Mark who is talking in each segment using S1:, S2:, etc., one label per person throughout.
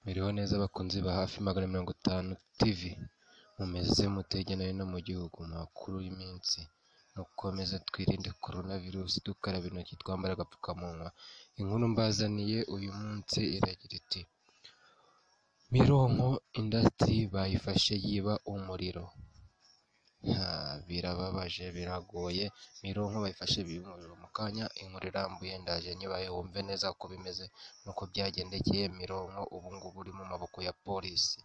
S1: Mwiriho neza abakunzi ba hafi 50 TV, mumeze mutege no hino mu gihugu. Makuru y'iminsi, mukomeze twirinde coronavirus, dukaraba intoki, twambara agapfukamunwa. Inkuru mbazaniye uyu munsi iragira iti: Mironko Industry bayifashe yiba umuriro. Birababaje, biragoye. Mironko bayifashe biba umuriro. Mu kanya inkuru irambuye ndaje nyibaye wumve neza uko bimeze nuko byagendekeye Mironko ubu ngubu uri mu maboko ya polisi.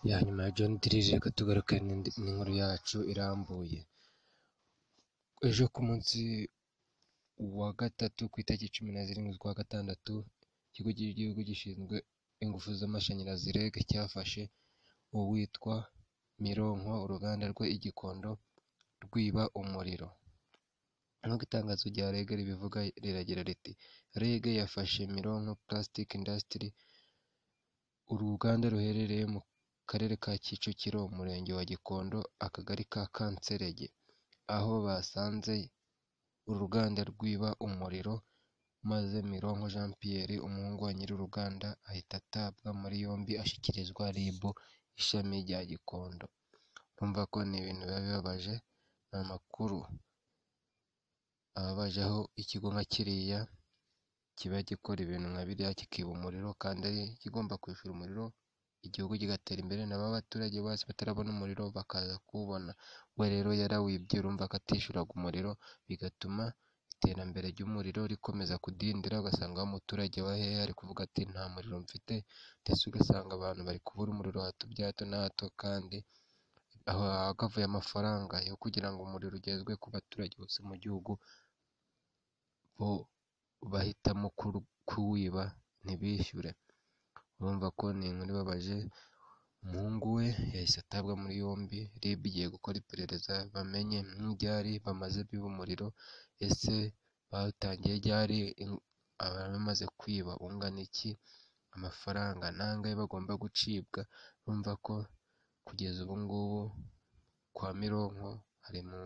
S1: Nyuma ya John Dirije, reka tugaruke n'inkuru yacu irambuye. Ejo ku munsi wa gatatu ku itariki 17 z'ukwa gatandatu, ikigo cy'igihugu gishinzwe ingufu z'amashanyarazi REG cyafashe uwitwa Mironko uruganda rwe i Gikondo rwiba umuriro. Nk'uko itangazo rya REG ribivuga riragira riti: REG yafashe Mironko Plastic Industry, uruganda ruherereye mu karere ka Kicukiro, umurenge wa Gikondo, akagari ka Kanserege, aho basanze uruganda rwiba umuriro, maze Mironko Jean Pierre, umuhungu wa nyiri uruganda, ahita atabwa muri yombi ashyikirizwa RIB ishami rya Gikondo. Urumva ko ni ibintu biba bibabaje, ni amakuru ababaje aho ikigo nka kiriya kiba gikora ibintu nka biriya kikiba umuriro, kandi ari kigomba kwishyura umuriro igihugu kigatera imbere, nabo abaturage bose batarabona umuriro bakaza kuwubona. We rero yarawibye, urumva ko atishyuraga umuriro, bigatuma iterambere ry'umuriro rikomeza kudindira. Ugasanga umuturage wa hehe ari kuvuga ati nta muriro mfite, ndetse ugasanga abantu bari kubura umuriro bya hato na hato, kandi aho hagavuye amafaranga yo kugira ngo umuriro ugezwe ku baturage bose mu gihugu, bo bahitamo kuwiba ntibishyure. Urumva ko ni inkuru ibabaje. Umuhungu we yahise atabwa muri yombi, RIB igiye gukora iperereza bamenye nk'iryari bamaze biba umuriro, ese batangiye ryari, abamaze kwiba ungana iki, amafaranga nangahe bagomba gucibwa. Urumva ko kugeza ubu ngubu kwa Mironko hari mu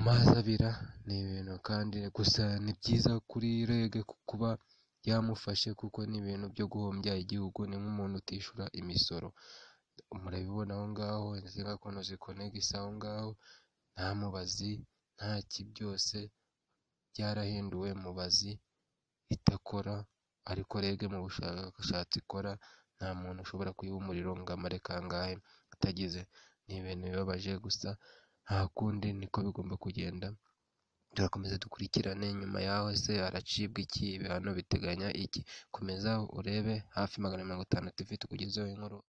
S1: mazi abira. Ni ibintu kandi gusa ni byiza kuri REG kuba yamufashe, kuko ni ibintu byo guhombya igihugu. Ni nk'umuntu utishyura imisoro, murabibona aho ngaho, insinga kono zikonegisa aho ngaho, nta mubazi nta ki, byose byarahinduwe, mubazi itakora. Ariko REG mu bushakashatsi ikora, nta muntu ushobora kuyiba umuriro ngo amare kangahe atagize. Ni ibintu bibabaje, gusa nta kundi, niko bigomba kugenda. Turakomeza dukurikirane nyuma yaho, se aracibwa iki, ibihano biteganya iki. Komeza urebe hafi 50 TV tukugezeho inkuru.